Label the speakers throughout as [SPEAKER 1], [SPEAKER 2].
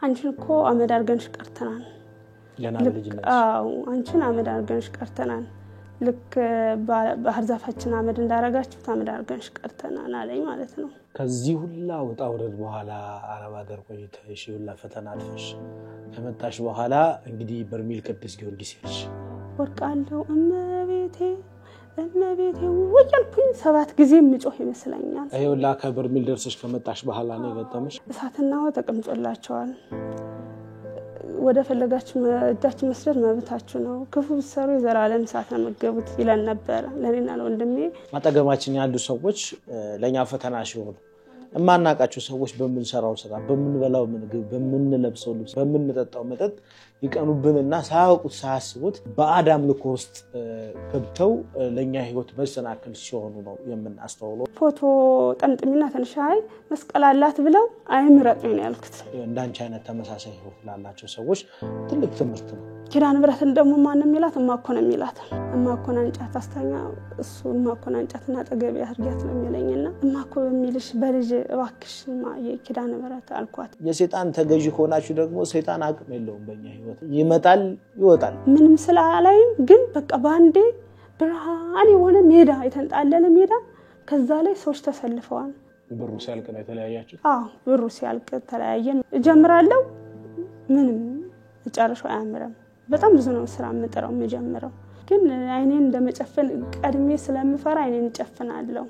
[SPEAKER 1] አንቺን እኮ አመድ አርገንሽ ቀርተናል
[SPEAKER 2] ገና ልጅነት
[SPEAKER 1] አንቺን አመድ አርገንሽ ቀርተናል ልክ ባህር ዛፋችን አመድ እንዳረጋችሁ አመድ አርገንሽ ቀርተናል አለኝ ማለት ነው
[SPEAKER 2] ከዚህ ሁላ ወጣ ወረድ በኋላ አረብ ሀገር ቆይተሽ ሁላ ፈተና አልፈሽ ከመጣሽ በኋላ እንግዲህ በርሜል ቅዱስ ጊዮርጊስ ሄድሽ
[SPEAKER 1] ወርቃለው እመቤቴ ወያልኩኝ 7 ጊዜ ምጮህ ይመስለኛል
[SPEAKER 2] አይውላ ከበርሜል ደርሰሽ ከመጣሽ በኋላ ነው የገጠመሽ
[SPEAKER 1] እሳትና ተቀምጦላቸዋል ወደ ፈለጋችሁ እጃችሁ መስደድ መብታችሁ ነው ክፉ ሰሩ የዘላለም እሳት መገቡት ይለን ነበር ለኔና ለወንድሜ
[SPEAKER 2] ማጠገማችን ያሉ ሰዎች ለኛ ፈተና ሲሆኑ እማናቃቸው ሰዎች በመንሰራው ስራ በመንበላው ምግብ በመንለብሰው ልብስ በመንጠጣው መጠጥ ይቀኑብንና ሳያውቁት ሳያስቡት በአዳም ልኮስት ገብተው ለኛ ህይወት መሰናከል ሲሆኑ ነው የምናስተውለው
[SPEAKER 1] ፎቶ ጠምጥሚና ተንሻይ መስቀላላት ብለው አይምረጡኝ ነው ያልኩት
[SPEAKER 2] እንዳንቺ አይነት ተመሳሳይ ህይወት ላላቸው ሰዎች ትልቅ ትምህርት ነው
[SPEAKER 1] ኪዳነ ምሕረትን ደግሞ ማንንም ይላት እማኮነ ሚላት እማኮነ አንጫት አስተኛ እሱ እማኮነ አንጫትና ጠገብ ያርጋት ነው የሚለኝና እማኮ በሚልሽ በልጅ እባክሽ የኪዳነ ምሕረት አልኳት
[SPEAKER 2] የሰይጣን ተገዢ ሆናችሁ ደግሞ ሰይጣን አቅም የለውም በእኛ ህይወት ይመጣል ይወጣል
[SPEAKER 1] ምንም ስላላይም ግን በቃ ባንዴ ብርሃን የሆነ ሜዳ የተንጣለለ ሜዳ ከዛ ላይ ሰዎች ተሰልፈዋል
[SPEAKER 2] ብሩ ሲያልቅ ነው የተለያያችሁ
[SPEAKER 1] ብሩ ሲያልቅ ተለያየን ጀምራለሁ ምንም ጨርሻው አያምርም በጣም ብዙ ነው ስራ መጥራው መጀመሪያው ግን አይኔን እንደመጨፈን ቀድሜ ስለምፈራ አይኔን ጨፍናለሁ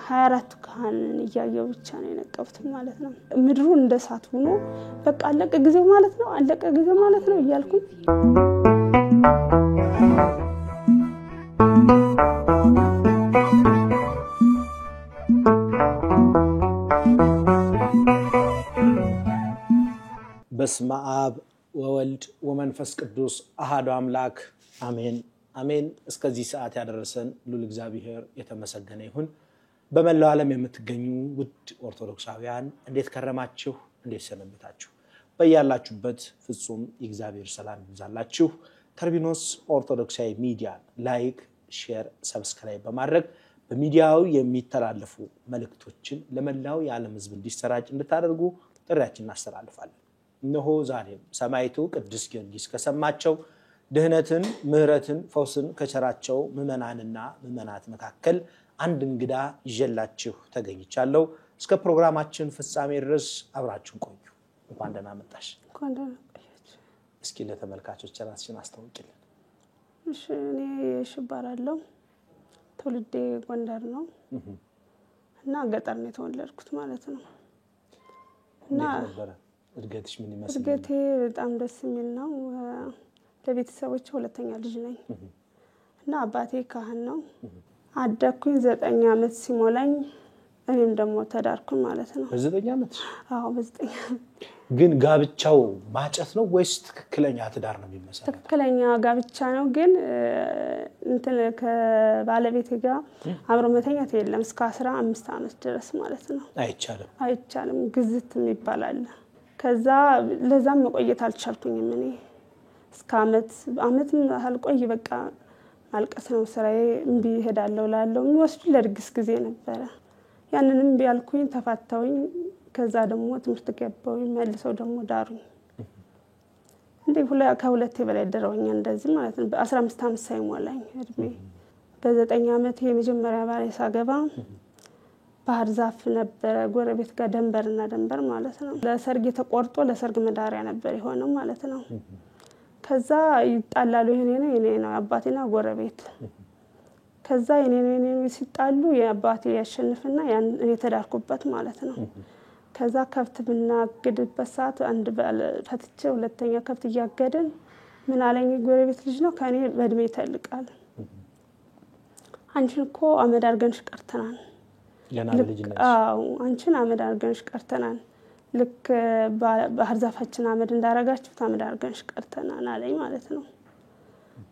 [SPEAKER 1] 24 ካህንን እያየው ብቻ ነው የነቀፉት ማለት ነው ምድሩ እንደሳት ሆኖ በቃ አለቀ ጊዜው ማለት ነው እያልኩኝ
[SPEAKER 2] በስመ አብ ወወልድ ወመንፈስ ቅዱስ አሐዱ አምላክ አሜን አሜን እስከዚህ ሰዓት ያደረሰን ሉል እግዚአብሔር የተመሰገነ ይሁን በመላው ዓለም የምትገኙ ውድ ኦርቶዶክሳውያን እንዴት ከረማችሁ እንዴት ሰነበታችሁ በያላችሁበት ፍጹም የእግዚአብሔር ሰላም ይብዛላችሁ ተርቢኖስ ኦርቶዶክሳዊ ሚዲያ ላይክ ሼር ሰብስክራይብ በማድረግ በሚዲያው የሚተላለፉ መልእክቶችን ለመላው የዓለም ሕዝብ እንዲሰራጭ እንድታደርጉ ጥሪያችንን እናስተላልፋለን እነሆ ዛሬም ሰማይቱ ቅዱስ ጊዮርጊስ ከሰማቸው ድህነትን ምህረትን ፈውስን ከቸራቸው ምእመናንና ምእመናት መካከል አንድ እንግዳ ይዤላችሁ ተገኝቻለሁ እስከ ፕሮግራማችን ፍጻሜ ድረስ አብራችሁን ቆዩ እንኳን ደህና መጣሽ
[SPEAKER 1] እንኳን ደህና ቆያችሁ
[SPEAKER 2] እስኪ ለተመልካቾች ራስሽን አስተዋውቂልን
[SPEAKER 1] እሺ እኔ ሽባራለሁ ትውልዴ ጎንደር ነው እና ገጠር ነው የተወለድኩት ማለት ነው እና
[SPEAKER 2] እድገትሽ ምን ይመስላል
[SPEAKER 1] እድገቴ በጣም ደስ የሚል ነው ለቤተሰቦቼ ሁለተኛ ልጅ ነኝ እና አባቴ ካህን ነው አደኩኝ 9 አመት ሲሞላኝ እኔም ደግሞ ተዳርኩኝ ማለት ነው
[SPEAKER 2] በ9 አመት
[SPEAKER 1] በ9
[SPEAKER 2] ግን ጋብቻው ማጨት ነው ወይስ ትክክለኛ ትዳር ነው የሚመስለው
[SPEAKER 1] ትክክለኛ ጋብቻ ነው ግን እንትን ከባለቤቴ ጋር አብሮ መተኛት የለም እስከ 15 አመት ድረስ ማለት ነው አይቻልም ግዝት የሚባላል ከዛ ለዛም መቆየት አልቻልኩኝም እኔ እስከ አመት አልቆይ በቃ ማልቀስ ነው ስራዬ እንቢ ሄዳለሁ ላለው ወስዱ ለድግስ ጊዜ ነበር ያንንም ቢያልኩኝ ተፋታውኝ ከዛ ደግሞ ትምህርት ገባውኝ መልሰው ደግሞ ዳሩኝ እንዴ ከሁለቴ በላይ ደረውኝ እንደዚህ ማለት ነው በ15 አመት ሳይሞላኝ እድሜ በ9 አመት የመጀመሪያ ባለ ሳገባ ባህር ዛፍ ነበር ጎረቤት ጋር ደንበር ማለት ነው ለሰርግ ተቆርጦ ለሰርግ መዳሪያ ነበር የሆነው ማለት ነው ከዛ ይጣላሉ የኔ ነው አባቴና ጎረቤት ከዛ የኔ ሲጣሉ የአባቴ ያሸንፍና ያን የተዳርኩበት ማለት ነው ከዛ ከብት ብናግድበት ሰዓት አንድ ፈትቼ ሁለተኛ ከብት ያገደን ምን አለኝ ጎረቤት ልጅ ነው ከኔ በእድሜ ይተልቃል አንቺን እኮ አመድ አርገንሽ ቀርተናል
[SPEAKER 2] ገና ልጅነት
[SPEAKER 1] አንቺን አመድ አርገንሽ ቀርተናል ልክ ባህር ዛፋችን አመድ እንዳረጋችሁ አመድ አርገንሽ ቀርተናል አለኝ ማለት ነው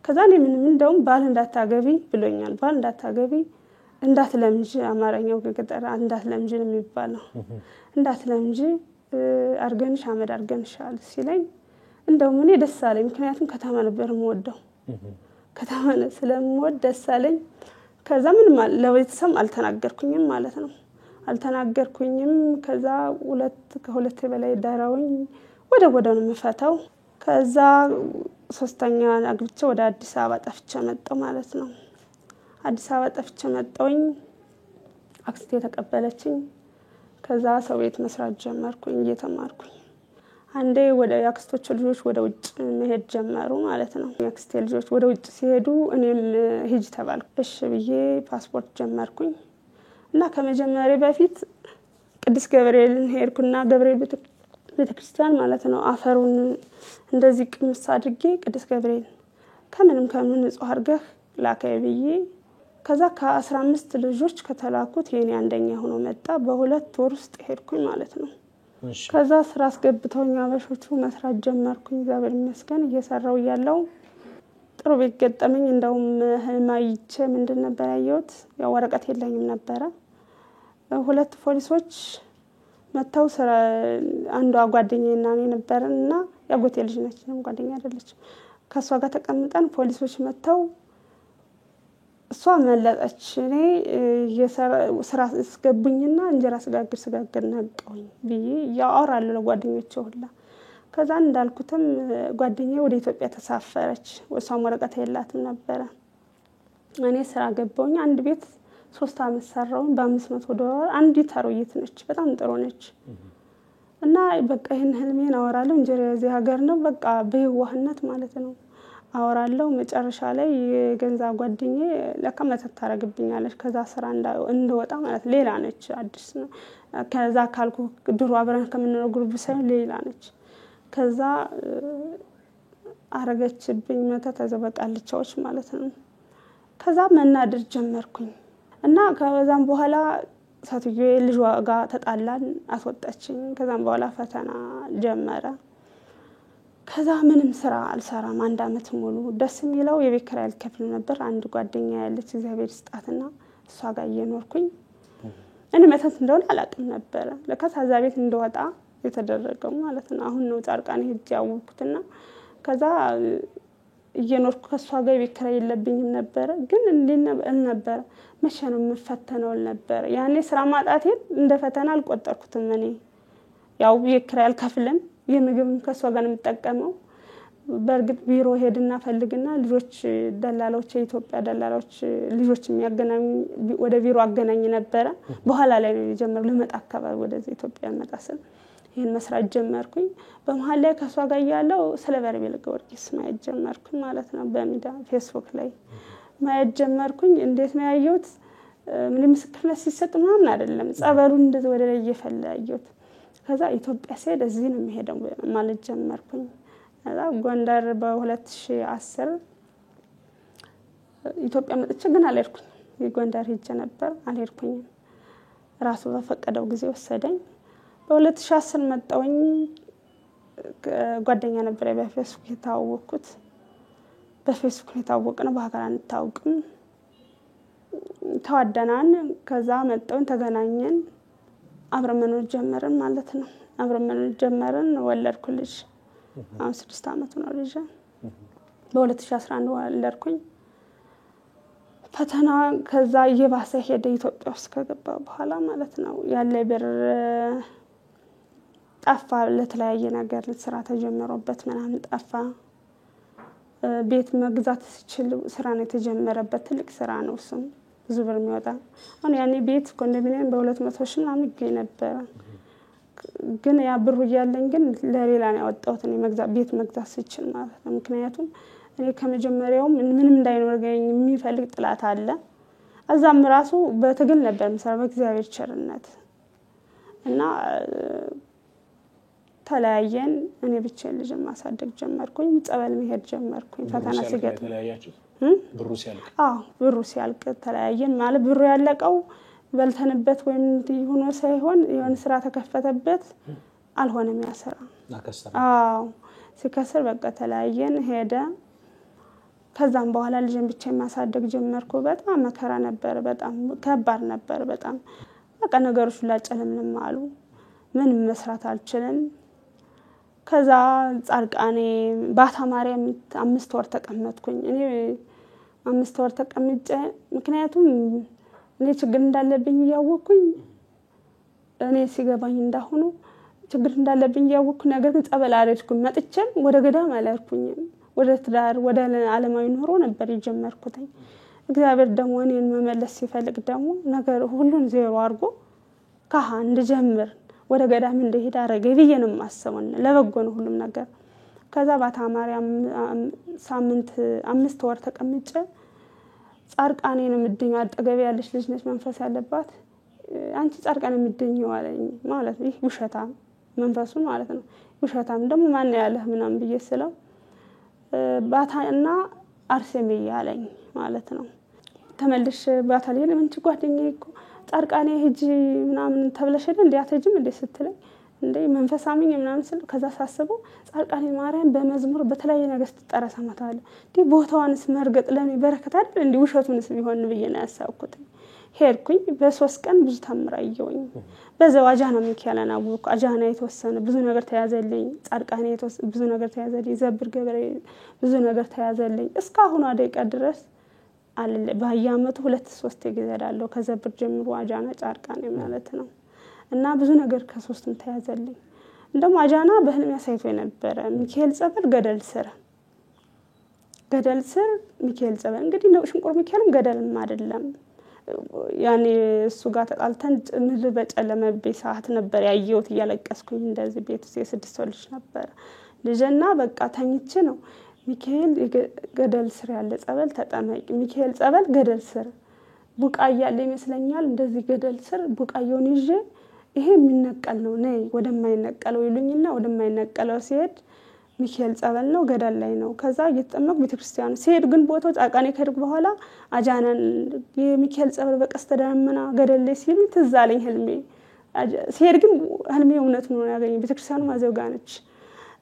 [SPEAKER 1] ከዛ እኔ ምንም እንደውም ባል እንዳታገቢ ብሎኛል ባል እንዳታገቢ እንዳትለምጂ አማርኛው ገጠር እንዳትለምጂ ነው የሚባለው እንዳትለምጂ አርገንሽ አመድ አርገንሻል ሲለኝ እንደውም እኔ ደስ አለኝ ምክንያቱም ከተማ ነበር የምወደው ከተማ ስለምወድ ደስ አለኝ ከዛ ምንም ለቤተሰብ አልተናገርኩኝም ማለት ነው አልተናገርኩኝም ከዛ ከሁለት በላይ ዳራውኝ ወደ ነው የምፈታው። ከዛ ሶስተኛ አግብቼ ወደ አዲስ አበባ ጠፍቼ መጣሁ ማለት ነው። አዲስ አበባ ጠፍቼ መጣሁኝ። አክስቴ ተቀበለችኝ። ከዛ ሰው ቤት መስራት ጀመርኩኝ እየተማርኩኝ። አንዴ ወደ ያክስቶች ልጆች ወደ ውጭ መሄድ ጀመሩ ማለት ነው። ያክስቴ ልጆች ወደ ውጭ ሲሄዱ እኔም ሂጅ ተባልኩ። እሺ ብዬ ፓስፖርት ጀመርኩኝ እና ከመጀመሪያ በፊት ቅዱስ ገብርኤልን ሄድኩና ገብርኤል ቤተክርስቲያን ማለት ነው አፈሩን እንደዚህ ቅምስ አድርጌ ቅዱስ ገብርኤል ከምንም ንጹህ አድርገህ ላከይ ብዬ ከዛ ከ15 ልጆች ከተላኩት የኔ አንደኛ ሆኖ መጣ። በሁለት ወር ውስጥ ሄድኩኝ ማለት ነው። ከዛ ስራ አስገብተውኝ አበሾቹ መስራት ጀመርኩኝ። እግዚአብሔር ይመስገን እየሰራው ያለው ጥሩ ቤት ገጠመኝ። እንደውም ህልማይቼ ምንድን ነበር ያየሁት? ያው ወረቀት የለኝም ነበር። ሁለት ፖሊሶች መተው ስራ አንዷ ጓደኛዬና እኔ ነበርና ያጎቴ ልጅ ነች፣ ጓደኛ አይደለች። ከሷ ጋር ተቀምጠን ፖሊሶች መተው እሷ መለጠች። እኔ ስራ አስገቡኝና እንጀራ ስጋግር ነቀውኝ ብዬ ያወራለሁ ለጓደኞቼ ሁላ። ከዛ እንዳልኩትም ጓደኛዬ ወደ ኢትዮጵያ ተሳፈረች። ወሷም ወረቀት የላትም ነበር። እኔ ስራ ገባሁኝ። አንድ ቤት 3 አመት ሰራሁኝ በ$500። አንዲት አሮይት ነች፣ በጣም ጥሩ ነች። እና በቃ ይሄን ህልሜን አወራለሁ። እንጀራ እዚህ ሀገር ነው በቃ በህዋህነት ማለት ነው አወራለሁ። መጨረሻ ላይ የገንዘብ ጓደኛዬ ለካ መተት ታረግብኛለች። ከዛ ስራ እንደወጣ ማለት ሌላ ነች፣ አዲስ ነው። ከዛ ካልኩ ድሮ አብረን ከምንኖር ግሩፕ ሳይሆን ሌላ ነች። ከዛ አረገችብኝ መተት ተዘበቃለች ማለት ነው። ከዛ መናደድ ጀመርኩኝ እና ከዛም በኋላ ሳትዬ ልጅ ጋር ተጣላን፣ አስወጣችኝ። ከዛም በኋላ ፈተና ጀመረ። ከዛ ምንም ስራ አልሰራም 1 አመት ሙሉ። ደስ የሚለው የቤት ኪራይ አልከፍል ነበር። አንድ ጓደኛ ያለች እግዚአብሔር ይስጣትና እሷ ጋር እየኖርኩኝ እኔ መተት እንደሆነ አላውቅም ነበር። ለካ ታዛ ቤት እንደወጣ የተደረገው ማለት ነው። አሁን ነው ጻርቃን ሄጅ ያወቅኩትና ከዛ እየኖርኩ ከሷ ጋር የቤት ኪራይ የለብኝም ነበር። ግን ነበር መቼ ነው የምፈተነው ነበር። ያኔ ስራ ማጣቴን እንደ ፈተና አልቆጠርኩትም። እኔ ያው የቤት ኪራይ አልከፍልም፣ የምግብም ከሷ ጋር ነው የምጠቀመው። በርግጥ ቢሮ ሄድና ፈልግና ልጆች ደላሎች የኢትዮጵያ ደላሎች ልጆች የሚያገናኙ ወደ ቢሮ አገናኝ ነበር። በኋላ ላይ ነው የጀመረው ለመጣ አካባቢ ወደ ኢትዮጵያ መጣሰን ይሄን መስራት ጀመርኩኝ። በመሃል ላይ ከሷ ጋር ያለው ስለ በርሜል ጊዮርጊስ ማየት ጀመርኩኝ ማለት ነው። በሚዲያ ፌስቡክ ላይ ማየት ጀመርኩኝ። እንዴት ነው ያየሁት? ምንም ምስክርነት ሲሰጥ ምናምን አይደለም፣ ጸበሉን እንደዚህ ወደ ላይ እየፈለያየሁት። ከዛ ኢትዮጵያ ሲሄድ እዚህ ነው የሚሄደው ማለት ጀመርኩኝ። ከዛ ጎንደር በ2010 ኢትዮጵያ መጥቼ ግን አልሄድኩኝ። የጎንደር ሄጄ ነበር አልሄድኩኝም። ራሱ በፈቀደው ጊዜ ወሰደኝ። በ2010 መጣሁኝ። ጓደኛ ነበር በፌስቡክ የታወቅኩት። በፌስቡክ የታወቅነው በሀገር አንታውቅም። ተዋደናን። ከዛ መጣሁኝ፣ ተገናኘን፣ አብረን መኖር ጀመርን ማለት ነው። አብረን መኖር ጀመርን። ወለድኩ ልጅ። አሁን 6 አመት ነው ልጅ። በ2011 ወለድኩኝ። ፈተና ከዛ እየባሰ ሄደ ኢትዮጵያ ውስጥ ከገባ በኋላ ማለት ነው። ያለ ብር ጠፋ። ለተለያየ ነገር ስራ ተጀመረበት ምናምን ጠፋ። ቤት መግዛት ሲችል ስራ ነው የተጀመረበት። ትልቅ ስራ ነው እሱም ብዙ ብር የሚወጣ። አሁን ያኔ ቤት ኮንዶሚኒየም በ200 ሺህ ምናምን ይገኝ ነበር። ግን ያ ብሩ እያለኝ ግን ለሌላ ነው ያወጣሁት እኔ ቤት መግዛት ሲችል ማለት ነው። ምክንያቱም እኔ ከመጀመሪያው ምንም እንዳይኖርገኝ የሚፈልግ ጥላት አለ። እዛም ራሱ በትግል ነበር የምሰራው በእግዚአብሔር ቸርነት እና ተለያየን። እኔ ብቻዬን ልጅ ማሳደግ ጀመርኩኝ። ጸበል መሄድ ጀመርኩኝ። ፈተና ሲገጥም
[SPEAKER 2] ብሩ ሲያልቅ
[SPEAKER 1] ብሩ ሲያልቅ ተለያየን። ማለት ብሩ ያለቀው በልተንበት ወይም ሆኖ ሳይሆን የሆነ ስራ ተከፈተበት አልሆነም ያ ስራ። ሲከስር በቃ ተለያየን ሄደ። ከዛም በኋላ ልጅን ብቻዬን ማሳደግ ጀመርኩ። በጣም መከራ ነበር፣ በጣም ከባድ ነበር። በጣም በቃ ነገሮች ሁሉ ጨለምንም አሉ። ምን መስራት አልችልም። ከዛ ጻርቃኔ ባታ ማርያም 5 ወር ተቀመጥኩኝ። እኔ 5 ወር ተቀምጬ ምክንያቱም እኔ ችግር እንዳለብኝ ያወቅኩኝ እኔ ሲገባኝ እንዳሁኑ ችግር እንዳለብኝ ያወቅኩ ነገር ግን ጸበል አልሄድኩም መጥቼም ወደ ገዳም አልሄድኩኝም ወደ ትዳር ወደ ዓለማዊ ኑሮ ነበር የጀመርኩት እግዚአብሔር ደግሞ እኔን መመለስ ሲፈልግ ደግሞ ነገር ሁሉን ዜሮ አድርጎ ካህ እንድጀምር ወደ ገዳም እንደሄድ አረገኝ ብዬ ነው የማስበው ለበጎ ነው ሁሉም ነገር ከዛ ባታ ማርያም ሳምንት 5 ወር ተቀምጬ ጻርቃኔን ምድኝ አጠገብ ያለች ልጅ ነች መንፈስ ያለባት አንቺ ጻርቃኔ ምድኝው አለኝ ማለት ነው ውሸታም መንፈሱ ማለት ነው ውሸታም ደግሞ ማን ያለህ ምናም ብዬ ስለው ባታና አርሴሜ ያለኝ ማለት ነው ተመልሽ ባታ ላይ ለምን ጓደኛዬ እኮ ጻርቃኔ ሂጂ ምናምን ተብለሽደ እንዴ አትጅም እንዴ ስትለኝ እንዴ መንፈሳሚኝ ምናምን ስለ ከዛ ሳስበው ጻርቃኔ ማርያም በመዝሙር በተለያየ ነገር ስትጠራሰማታለ ዲ ቦታዋንስ መርገጥ ለኔ በረከት አይደል እንዴ ውሸቱንስ ቢሆን ብዬ ነው ያሳውኩት ሄድኩኝ በ3 ቀን ብዙ ተምራየውኝ በዛው አጃና ሚካኤልን አወኩ አጃና የተወሰነ ብዙ ነገር ተያዘልኝ ጻርቃኔ ብዙ ነገር ተያዘልኝ ዘብር ገብረ ብዙ ነገር ተያዘልኝ እስካሁን አደቂቃ ድረስ አለ በአያመቱ 2-3 ጊዜ ሄዳለሁ ከዘብር ጀምሮ አጃና ጻርቃኔ ማለት ነው እና ብዙ ነገር ከሶስቱም ተያዘልኝ እንደም አጃና በህልም ያሳይቶኝ ነበር ሚካኤል ጸበል ገደል ስር ሚካኤል ጸበል እንግዲህ ነው ሽንቁር ሚካኤልም ገደልም አይደለም ያኔ እሱ ጋር ተጣልተን ምድር በጨለመብኝ ሰዓት ነበር ያየሁት ያለቀስኩኝ እንደዚህ ቤት ውስጥ የ6 ልጅ ነበር ልጅና በቃ ተኝቼ ነው ሚካኤል ገደል ስር ያለ ጸበል ተጠመቂ ሚካኤል ጸበል ገደል ስር ቡቃያ ያለ ይመስለኛል እንደዚህ ገደል ስር ቡቃያውን ይዤ ይሄ የሚነቀል ነው ነይ ወደማይነቀለው ይሉኝና ወደማይነቀለው ሲሄድ ሚካኤል ጸበል ነው ገደል ላይ ነው ከዛ እየተጠመቁ ቤተክርስቲያን ሲሄድ ግን ቦታው ጻቃኔ ከድግ በኋላ አጃናን የሚካኤል ጸበል በቀስተ ደመና ገደል ላይ ሲሉ ትዛለኝ ህልሜ ሲሄድ ግን ህልሜ እውነት ነው ያገኘ ቤተክርስቲያኑ ማዘውጋ ነች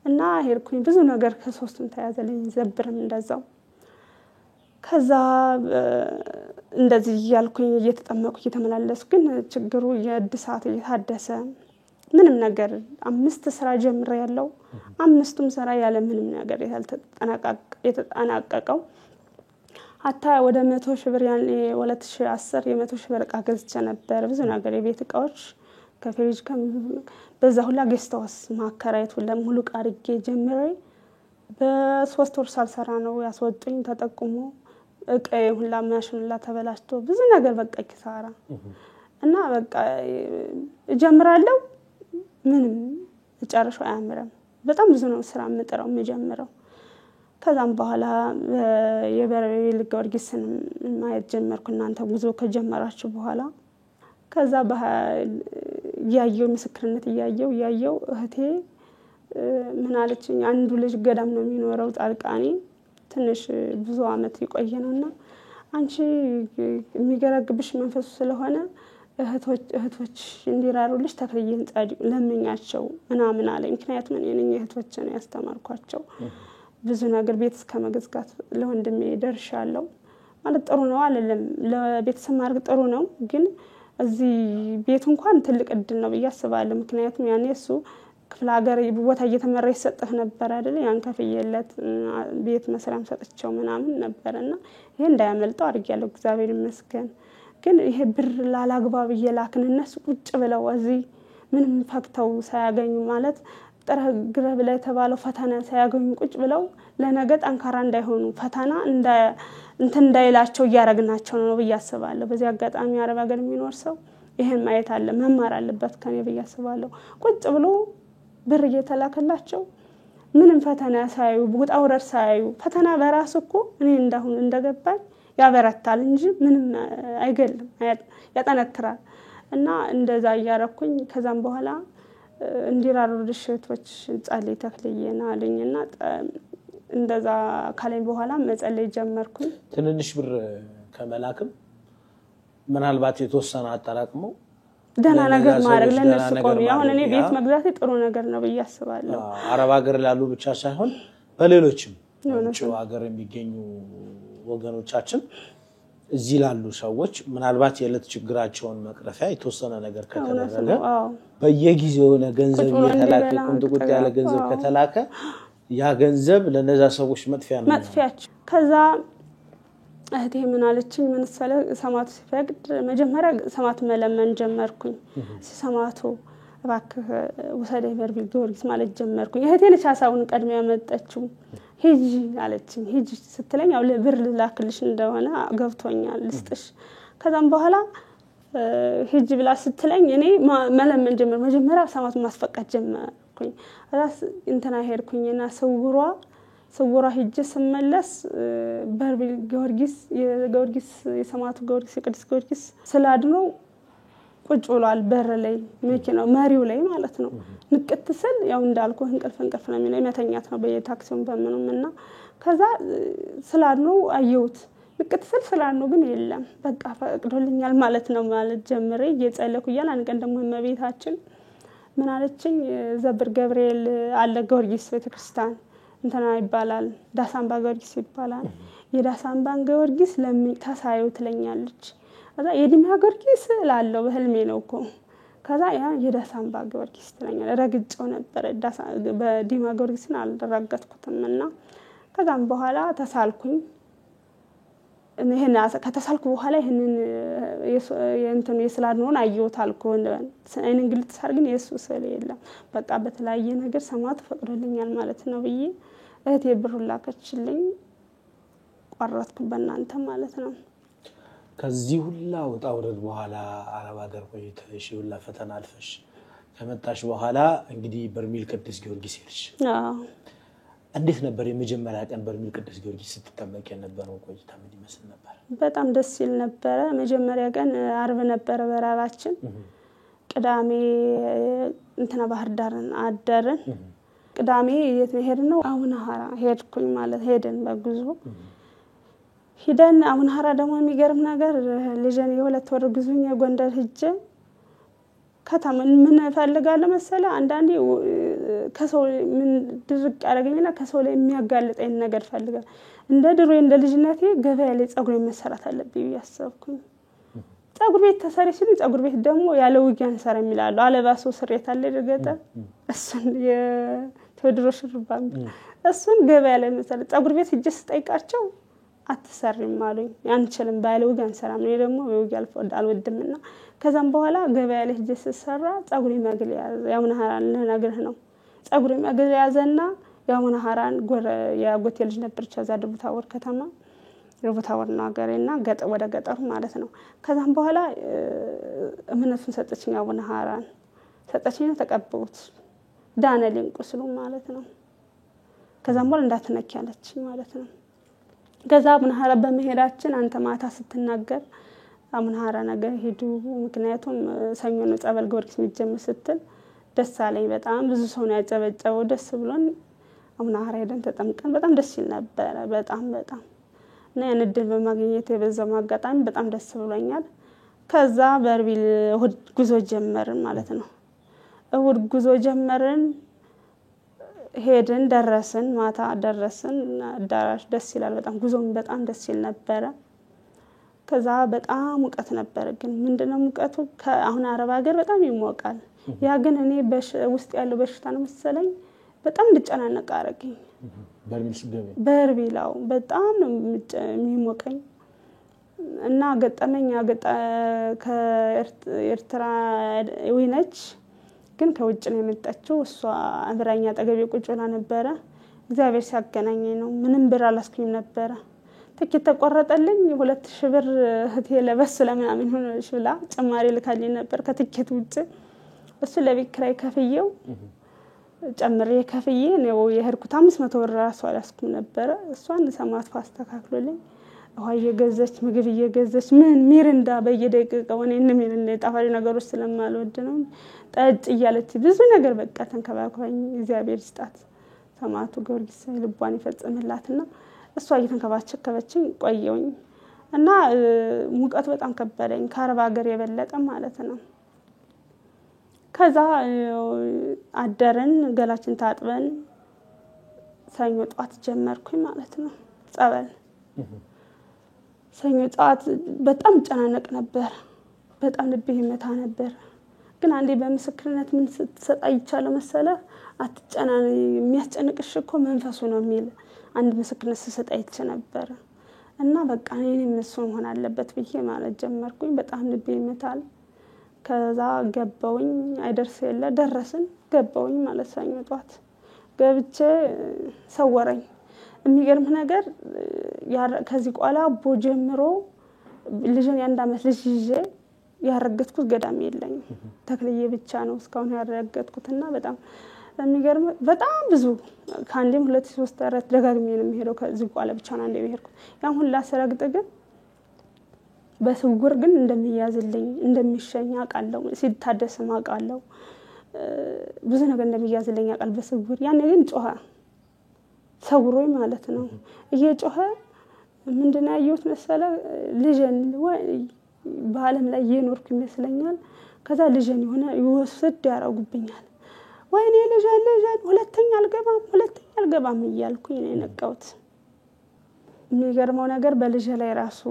[SPEAKER 1] እና ሄድኩኝ ብዙ ነገር ከሶስቱም ተያዘልኝ ዘብርም እንደዛው ከዛ እንደዚህ ያልኩኝ እየተጠመቁ እየተመላለስኩ ግን ችግሩ የድሳት እየታደሰ ምንም ነገር 5 ስራ ጀምረ ያለው 5ቱም ስራ ያለ ምንም ነገር የተጠናቀቀው አታ ወደ 100 ሺህ ብር ያለ 2010 የ100 ሺህ ብር ዕቃ ገዝቼ ነበር ብዙ ነገር የቤት ዕቃዎች ከፍሪጅ በዛ ሁላ ገስታውስ ማከራየት ሁሉም ሁሉ ቃርጌ ጀምሬ በ3 ወር ሳልሰራ ነው ያስወጡኝ ተጠቅሞ እቃዬ ሁላ ማሽንላ ተበላሽቶ ብዙ ነገር በቃ ኪሳራ እና በቃ ጀምራለሁ ምንም ጨርሾ አያምርም በጣም ብዙ ነው ስራ መጥራው መጀመሪያው ከዛም በኋላ የበረቤ ለጊዮርጊስን ማየት ጀመርኩ እናንተ ጉዞ ከጀመራችሁ በኋላ ከዛ ያየው ምስክርነት ያየው እህቴ ምን አለችኝ አንዱ ልጅ ገዳም ነው የሚኖረው ጻርቃኔ ትንሽ ብዙ አመት ይቆየነውና አንቺ የሚገረግብሽ መንፈሱ ስለሆነ እህቶች እንዲራሩልሽ ተክልዬን ጻድቁ ለምኛቸው ምናምን አለኝ ምክንያቱም እኔ እህቶችን ያስተማርኳቸው ብዙ ነገር ቤት እስከመግዛት ለወንድሜ ደርሻለሁ ማለት ጥሩ ነው አይደለም ለቤተሰብ ማርግ ጥሩ ነው ግን እዚህ ቤት እንኳን ትልቅ እድል ነው በያስባለሁ ምክንያቱም ያኔ እሱ ክፍለ ሀገር ቦታ እየተመራ ይሰጥህ ነበር አይደል ያን ከፍየለት ቤት መስራም ሰጥቸው ምናምን ነበርና ይሄ እንዳያመልጠው አድርጊያለሁ እግዚአብሔር ይመስገን ግን ይሄ ብር ላላግባብ ይላክን እነሱ ቁጭ ብለው እዚህ ምንም ፈክተው ሳያገኙ ማለት ጥረግረ ብለ ተባለው ፈተና ሳያገኙ ቁጭ ብለው ለነገ ጠንካራ እንዳይሆኑ ፈተና እንዳይላቸው ያረግናቸው ነው በያስባለሁ በዚህ አጋጣሚ አረብ ሀገር የሚኖር ሰው ይሄን ማየት አለ መማር አለበት ከኔ በያስባለሁ ቁጭ ብሎ ብር እየተላከላቸው ምንም ፈተና ሳያዩ ቡጣውረር ሳያዩ ፈተና በራሱ እኮ እኔ እንዳሁን እንደገባኝ ያበረታል እንጂ ምንም አይገልም ያጠነክራል እና እንደዛ ያያረኩኝ ከዛም በኋላ እንዲራሩልሽ እህቶች ጻልይ ተክልዬና አለኝና እንደዛ ካለኝ በኋላ መጸለይ ጀመርኩኝ
[SPEAKER 2] ትንንሽ ብር ከመላክም ምናልባት የተወሰነ አጣራቅመው
[SPEAKER 1] ደና ነገር ማድረግ ለነሱ ቆም ያሁን እኔ ቤት መግዛት ጥሩ ነገር ነው በያስባለሁ
[SPEAKER 2] አረብ ሀገር ላሉ ብቻ ሳይሆን በሌሎችም ጭው ሀገር የሚገኙ ወገኖቻችን እዚህ ላሉ ሰዎች ምናልባት የለት ችግራቸውን መቅረፊያ የተወሰነ ነገር ከተደረገ በየጊዜው ገንዘብ የተላከ ቁንጥቁጥ ያለ ገንዘብ ከተላከ ያ ገንዘብ ለነዛ ሰዎች መጥፊያቸው
[SPEAKER 1] ከዛ እህቴ ምን አለችኝ ምን ሰማቱ ሲፈቅድ መጀመሪያ ሰማት መለመን ጀመርኩኝ ሰማቱ እባክህ ወሰደኝ በርቢል ጊዮርጊስ ማለት ጀመርኩኝ። እህቴ ነች ሐሳቡን ቀድማ ያመጣችው። ሂጂ አለችኝ። ሂጂ ስትለኝ ያው ብር ላክልሽ እንደሆነ ገብቶኛል ልስጥሽ። ከዛም በኋላ ሂጂ ብላ ስትለኝ እኔ መለመን ጀመር። መጀመሪያ ሰማቱን ማስፈቀድ ጀመርኩኝ። ራስ እንትና ሄድኩኝና ስውራ ሂጂ ስመለስ በርቢል ጊዮርጊስ የሰማቱ ጊዮርጊስ የቅዱስ ጊዮርጊስ ስላድኖ ቁጭ ብሏል በር ላይ መኪናው መሪው ላይ ማለት ነው። ንቅት ስል ያው እንዳልኩ እንቅልፍ ነው የሚለው መተኛት ነው በየታክሲውን በመኑምና ከዛ ስላድኖ አየሁት። ንቅት ስል ስላድኖ ግን የለም። በቃ ፈቅዶልኛል ማለት ነው ማለት ጀምሬ እየጸለይኩ እያለ አንድ ቀን ደግሞ እመቤታችን ምን አለችኝ? ዘብር ገብርኤል አለ ጊዮርጊስ ቤተክርስቲያን እንትና ይባላል ዳሳምባ ጊዮርጊስ ይባላል። የዳሳምባን ጊዮርጊስ ለምታሳዩ ትለኛለች። ከዛ የዲማ ጊዮርጊስ ላለው በህልሜ ነው እኮ። ከዛ ያ የዳሳምባ ጊዮርጊስ ትለኛለች። ረግጬው ነበር በዲማ ጊዮርጊስን አልረገጥኩትምና ከዛም በኋላ ተሳልኩኝ። እኔ ከተሳልኩ በኋላ ይሄንን የእንትን የስላድኖን አየሁት አልኩ። እኔን ግልጥ ሳርግን ኢየሱስ የለም በቃ በተለያየ ነገር ሰማቱ ፈቅዶልኛል ማለት ነው ብዬ እህቴ ብሩን ላከችልኝ። ቆረጥኩ በእናንተ ማለት ነው።
[SPEAKER 2] ከዚህ ሁላ ወጣ ወረድ በኋላ አረብ ሀገር ቆይተሽ ሁላ ፈተና አልፈሽ ከመጣሽ በኋላ እንግዲህ በርሜል ቅዱስ ጊዮርጊስ ሄድሽ። እንዴት ነበር የመጀመሪያ ቀን በርሜል ቅዱስ ጊዮርጊስ ስትጠመቅ የነበረው ቆይታ ምን ይመስል ነበር?
[SPEAKER 1] በጣም ደስ ይል ነበር። መጀመሪያ ቀን አርብ ነበር በራራችን። ቅዳሜ እንትና ባህር ዳርን አደርን። ቅዳሜ የት ሄድነው? አቡነ ሐራ ሄድኩኝ ማለት ሄደን በጉዞ ሂደን አቡነ ሐራ ደግሞ የሚገርም ነገር ልጅን የሁለት ወር ጉዞኛ ጎንደር ሂጄ ከተማ ምን ፈልጋለሁ መሰለ አንዳንዴ ከሰው ምን ድርቅ ያደርገኝና ከሰው ላይ የሚያጋልጠኝ ነገር ፈልጋ እንደ ድሮ እንደ ልጅነቴ ገበያ ላይ ጸጉሬን መሰራት አለብኝ ያሰብኩኝ። ጸጉር ቤት ተሰሪ ሲሉ ጸጉር ቤት ደግሞ ያለ ውጊያን ሰራ የሚላሉ አለባሶ ስሬት አለ ደገጠ እሱን የቴዎድሮስ ሩባም እሱን ገበያ ላይ መሰረት ጸጉር ቤት ሂጄ ስጠይቃቸው አትሰሪም አሉኝ። አንችልም ባለ ውጊያን ሰራ ነው ደግሞ በውጊያ አልወድምና ከዛም በኋላ ገበያ ላይ ሂጄ ስሰራ ጸጉሬ መግል ያዘ። የአቡነ ሐራን ለነገርህ ነው ጸጉሬ መግል ያዘና የአቡነ ሐራን ያጎቴ ልጅ ነበርች እዛ ደብረ ታቦር ከተማ ደብረ ታቦር ነገርና ወደ ገጠሩ ማለት ነው። ከዛም በኋላ እምነቱን ሰጠችኝ አቡነ ሐራን ሰጠችኝ ተቀበሉት ዳነልኝ ቁስሉ ማለት ነው። ከዛም በኋላ እንዳትነኪ ያለችኝ ማለት ነው። ከዛ አቡነ ሐራ በመሄዳችን አንተ ማታ ስትናገር አቡነ ሐራ ነገር ሄዱ ምክንያቱም ሰኞ ነው ጸበል ጊዮርጊስ የሚጀምር ስትል ደስ አለኝ። በጣም ብዙ ሰው ነው ያጨበጨበው ደስ ብሎን አቡነ ሐራ ሄደን ተጠምቀን በጣም ደስ ይል ነበር። በጣም እና ያን እድል በማግኘት የበዛው አጋጣሚ በጣም ደስ ብሎኛል። ከዛ በርቢል እሁድ ጉዞ ጀመርን ማለት ነው። እሁድ ጉዞ ጀመርን ሄደን ደረስን ማታ ደረስን አዳራሽ ደስ ይላል በጣም ጉዞም በጣም ደስ ይል ነበር። ከዛ በጣም ሙቀት ነበር ግን ምንድነው ሙቀቱ አሁን አረብ ሀገር በጣም ይሞቃል። ያ ግን እኔ ውስጥ ያለው በሽታ ነው መሰለኝ በጣም እንድጨናነቅ አረገኝ። በርቢላው በጣም ነው የሚሞቀኝ እና ገጠመኛ ከኤርትራ ወይነች ግን ከውጭ ነው የመጣችው እሷ አብራኛ አጠገቤ ቁጭ ብላ ነበር። እግዚአብሔር ሲያገናኘኝ ነው ምንም ብር አላስኩኝም ነበር። ትኬት ተቆረጠልኝ 2000 ብር እህቴ ለበስ ለምናምን ሆነሽ ብላ ጭማሪ ልካልኝ ነበር ከትኬት ውጭ እሱ ለቤት ኪራይ ከፍዬው ጨምሬ ከፍዬ ነው የሄድኩት 500 ብር ራሱ አላስኩም ነበር። እሷን ሰማት አስተካክሎልኝ ውሃ እየገዛች ምግብ እየገዛች ምን ሚሪንዳ በየደቂቃው እኔን ሚሪንዳ ጣፋጭ ነገሮች ስለማልወድ ነው ጠጭ እያለች ብዙ ነገር በቃ ተንከባከባኝ። እግዚአብሔር ይስጣት ሰማቱ ጊዮርጊስ ልቧን ይፈጽምላትና እሷ እየተንከባከበችኝ ቆየውኝ እና ሙቀት በጣም ከበደኝ ከአረብ ሀገር የበለጠ ማለት ነው። ከዛ አደረን ገላችን ታጥበን ሰኞ ጧት ጀመርኩኝ ማለት ነው ጸበል። ሰኞ ጧት በጣም ጨናነቅ ነበር በጣም ልቤ ይመታ ነበር። ግን አንዴ በምስክርነት ምን ተሰጣይቻለሁ መሰለ አትጨናነ የሚያስጨንቅሽ እኮ መንፈሱ ነው የሚል አንድ ምስክርነት ተሰጣይች ነበር እና በቃ እኔም እሱ መሆን አለበት ብዬ ማለት ጀመርኩኝ። በጣም ልቤ ይመታል። ከዛ ገባውኝ አይደርስ የለ ደረስን ገባውኝ ማለት ሰኞ ጧት ገብቼ ሰወረኝ የሚገርም ነገር ከዚህ ቋላ ቦጀምሮ ልጅን ያንድ አመት ልጅ ይዤ ያረገጥኩት ገዳም የለኝ ተክልዬ ብቻ ነው እስካሁን ያረገጥኩትና በጣም የሚገርም በጣም ብዙ ካንዴም 2 3 4 ደጋግሜ ነው የሚሄደው ከዚህ ቋላ ብቻ ነው አንዴ የሚሄድኩት ያን ሁላ ሰረግጥ ግን በስውር ግን እንደሚያዝልኝ እንደሚሸኝ አቃለው ሲታደስ ማቃለው ብዙ ነገር እንደሚያዝልኝ አቃል በስውር ያን ግን ጮኸ ሰውሮኝ ማለት ነው እየጮኸ ምንድነው ያየሁት መሰለ ልጅን በአለም ላይ የኖርኩ ይመስለኛል ከዛ ልጅን የሆነ ይወስድ ያረጉብኛል ወይኔ ልጅን ሁለተኛ አልገባም እያልኩኝ ነው የነቃሁት የሚገርመው ነገር በልጅ ላይ ራሱ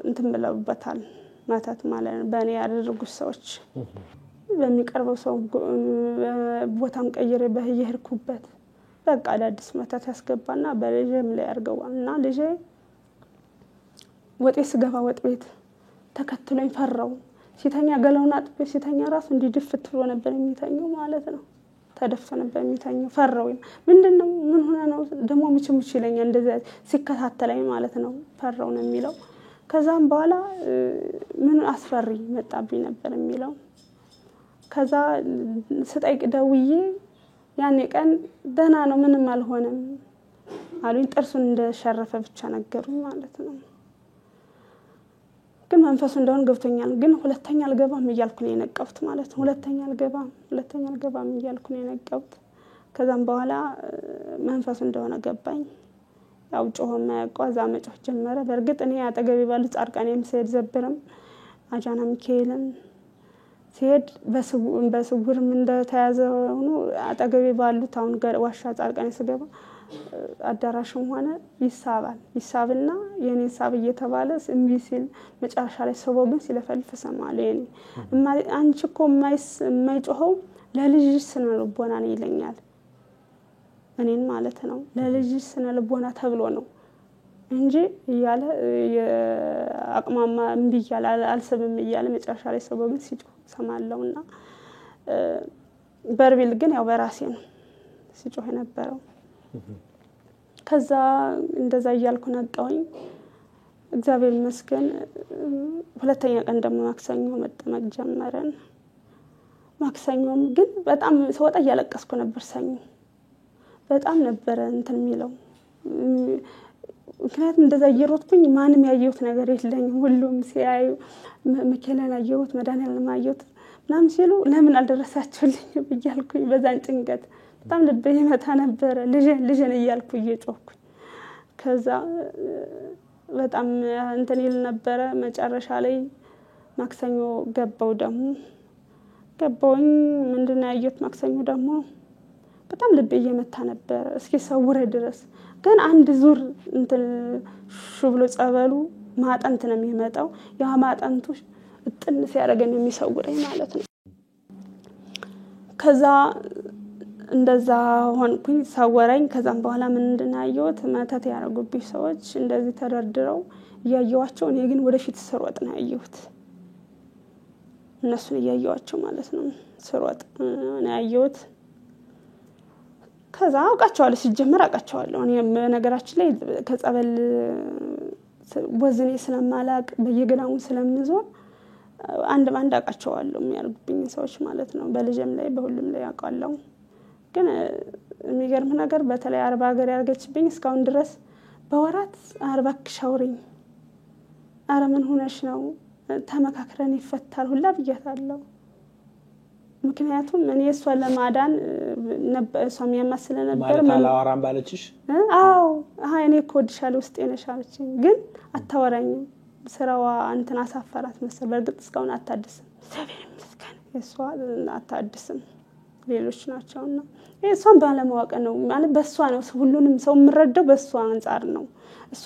[SPEAKER 1] እንትን ብለውበታል ማታት ማለት ነው በእኔ ያደረጉት ሰዎች በሚቀርበው ሰው ቦታም ቀይሬ በየሄድኩበት በቃ አዲስ ማታት ያስገባና በልጅም ላይ ያርገዋልና ልጅ ወጤ ስገባ ወጥ ቤት ተከትሎኝ ፈራው ሲተኛ ገለውና አጥቤ ሲተኛ ራሱ እንዲድፍት ብሎ ነበር የሚተኛው ማለት ነው ተደፍቶ ነበር የሚተኛው ፈራው ምንድነው ምን ሆነ ነው ደሞ ምችምች ይለኛል እንደዛ ሲከታተለኝ ማለት ነው ፈራው ነው የሚለው ከዛም በኋላ ምን አስፈሪ መጣብኝ ነበር የሚለው ከዛ ስጠይቅ ደውዬ ያኔ ቀን ደህና ነው ምንም አልሆነም አሉኝ ጥርሱን እንደሸረፈ ብቻ ነገሩኝ ማለት ነው ግን መንፈሱ እንደሆነ ገብቶኛል ግን ሁለተኛ አልገባም እያልኩ ነው የነቀፍት ማለት ነው ሁለተኛ አልገባም እያልኩ ነው የነቀፍት ከዛም በኋላ መንፈሱ እንደሆነ ገባኝ ያው ጮኸማ ያቋዛ መጮህ ጀመረ በርግጥ እኔ አጠገቤ ባሉ ጻርቃኔም ሲሄድ ዘብረም አጃና ሚካኤልን ሲሄድ በስውርም እንደተያዘው ነው አጠገቤ ባሉት አሁን ዋሻ ጻርቃኔ ስገባ አዳራሽም ሆነ ይሳብና የኔ ሳብ እየተባለ እምቢ ሲል መጨረሻ ላይ ሰው ግን ሲለፈልፍ ሰማለ የኔ አንቺ እኮ የማይጮኸው ለልጅሽ ስነ ልቦና ነው ይለኛል እኔን ማለት ነው ለልጅሽ ስነ ልቦና ተብሎ ነው እንጂ ይያለ የአቅማማ እምቢ ይያለ አልሰብም ይያለ መጨረሻ ላይ ሰው ግን ሲጮህ ሰማለውና በርቢል ግን ያው በራሴ ነው ሲጮህ የነበረው ከዛ እንደዛ ይያልኩ ነቃውኝ እግዚአብሔር ይመስገን ሁለተኛ ቀን ደሞ ማክሰኞ መጠመቅ ጀመረን ማክሰኞም ግን በጣም ሰወጣ ያለቀስኩ ነበር ሰኞ በጣም ነበር እንትን የሚለው ምክንያቱም እንደዛ እየሮጥኩኝ ማንም ያየሁት ነገር የለኝም ሁሉም ሲያዩ መከለና ያየሁት መዳንያለም ያየሁት ምናምን ሲሉ ለምን አልደረሳችሁልኝ ብያልኩኝ በዛን ጭንቀት በጣም ልቤ ይመታ ነበር ልጅን እያልኩ እየጮህኩ ከዛ በጣም እንትን ይል ነበር መጨረሻ ላይ ማክሰኞ ገባውኝ ምንድነው ያየሁት ማክሰኞ ደግሞ በጣም ልቤ ይመታ ነበር እስኪ ሰውረ ድረስ ግን አንድ ዙር እንትን ሹብሎ ጸበሉ ማጣንት ነው የሚመጣው ያ ማጣንቱ ጥንስ ያረገኝ የሚሰውረኝ ማለት ነው ከዛ እንደዛ ሆንኩኝ ሰወረኝ ከዛም በኋላ ምንድነው ያየሁት መተት ያረጉብኝ ሰዎች እንደዚህ ተደርድረው ያያዩዋቸው እኔ ግን ወደፊት ስሮጥ ነው ያየሁት እነሱ ያያዩዋቸው ማለት ነው ስሮጥ ነው ያየሁት ከዛ አውቃቸዋለሁ ሲጀመር አውቃቸዋለሁ እኔ ነገራችን ላይ ከጸበል ወዝኔ ስለማላቅ በየገዳሙ ስለምዞር አንድ ባንድ አውቃቸዋለሁ የሚያርጉብኝ ሰዎች ማለት ነው በልጅም ላይ በሁሉም ላይ አውቃለሁ ግን የሚገርም ነገር በተለይ 40 ሀገር ያርገችብኝ እስካሁን ድረስ በወራት 40 ሻውሪኝ አረ ምን ሆነሽ ነው ተመካክረን ይፈታል ሁላ ብያታለሁ ምክንያቱም እኔ እሷ ለማዳን እሷም ያማስለ ነበር
[SPEAKER 2] ማለት አላወራም ባለችሽ
[SPEAKER 1] አዎ እኔ ኮድሻል ውስጥ የነሻለችኝ ግን አታወራኝም ስራዋ እንትን አሳፈራት መሰል በርግጥ እስካሁን አታድስም እግዚአብሔር ይመስገን እሷ አታድስም ሌሎች ናቸውና እሷን ባለማወቅ ነው ማለት በሷ ነው ሁሉንም ሰው ምረደው በሷ አንፃር ነው እሷ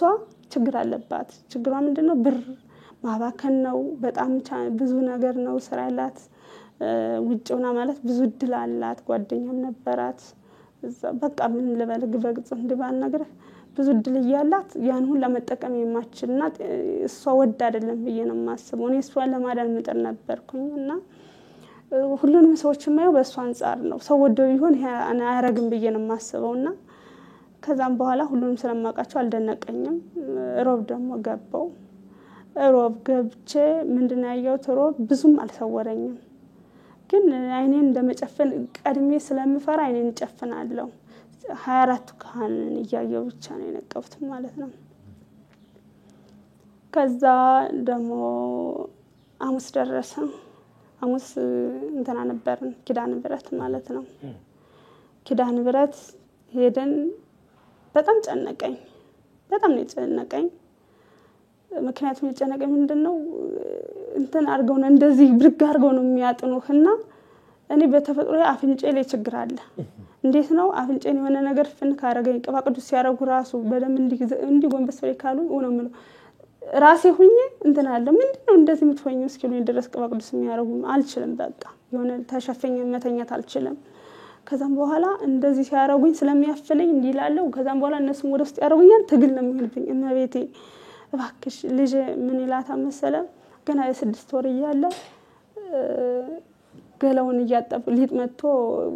[SPEAKER 1] ችግር አለባት ችግሯ ምንድነው ብር ማባከን ነው በጣም ብዙ ነገር ነው ስራ ያላት ውጭውና ማለት ብዙ ድል አላት ጓደኛም ነበራት እዛ በቃ ምን ልበልግ በግጽ እንዲባል ነገር ብዙ ድል ይያላት ያን ሁሉ ለመጠቀም የማችልና እሷ ወድ አይደለም በየነም ማስበው እኔ እሷን ለማዳን ምጥር ነበርኩኝና ሁሉንም ሰዎች ማየው በእሷ አንፃር ነው ሰው ወደው ይሆን እኔ አያረግም በየነም ማስበውና ከዛም በኋላ ሁሉንም ስለማቃቸው አልደነቀኝም ሮብ ደግሞ ገባው ሮብ ገብቼ ምንድነው ያየሁት ሮብ ብዙም አልሰወረኝም ግን አይኔን እንደመጨፈን ቀድሜ ስለምፈራ አይኔን ጨፍናለሁ 24 ካህንን እያየው ብቻ ነው የነቀውት ማለት ነው ከዛ ደግሞ አሙስ ደረሰ አሙስ እንተና ነበርን ኪዳን ብረት ማለት ነው ኪዳን ብረት ሄደን በጣም ጨነቀኝ በጣም ነው ጨነቀኝ ምክንያቱም የጨነቀኝ ምንድነው እንትን አርገው ነው እንደዚህ ብርግ አርገው ነው የሚያጥኑህና እኔ በተፈጥሮ አፍንጬ ላይ ችግር አለ እንዴት ነው አፍንጬን የሆነ ነገር ፍን ካረገኝ ቅባ ቅዱስ ሲያረጉ ራሱ በደም እንዲ ጎንበስ ብለ ካሉ ነው ምለው ራሴ ሁኜ እንትን አለ ምንድነው እንደዚህ ምትሆኝው እስኪሉኝ ድረስ ቅባ ቅዱስ የሚያረጉ አልችልም በቃ የሆነ ተሸፈኝ መተኛት አልችልም ከዛም በኋላ እንደዚህ ሲያረጉኝ ስለሚያፍለኝ እንዲላለው ከዛም በኋላ እነሱም ወደ ውስጥ ያረጉኛል ትግል ነው የሚሆንብኝ እመቤቴ እባክሽ ልጅ ምን ይላታ መሰለ ገና የ6 ወር ይያለ ገላውን ያጣብ ሊጥ መጥቶ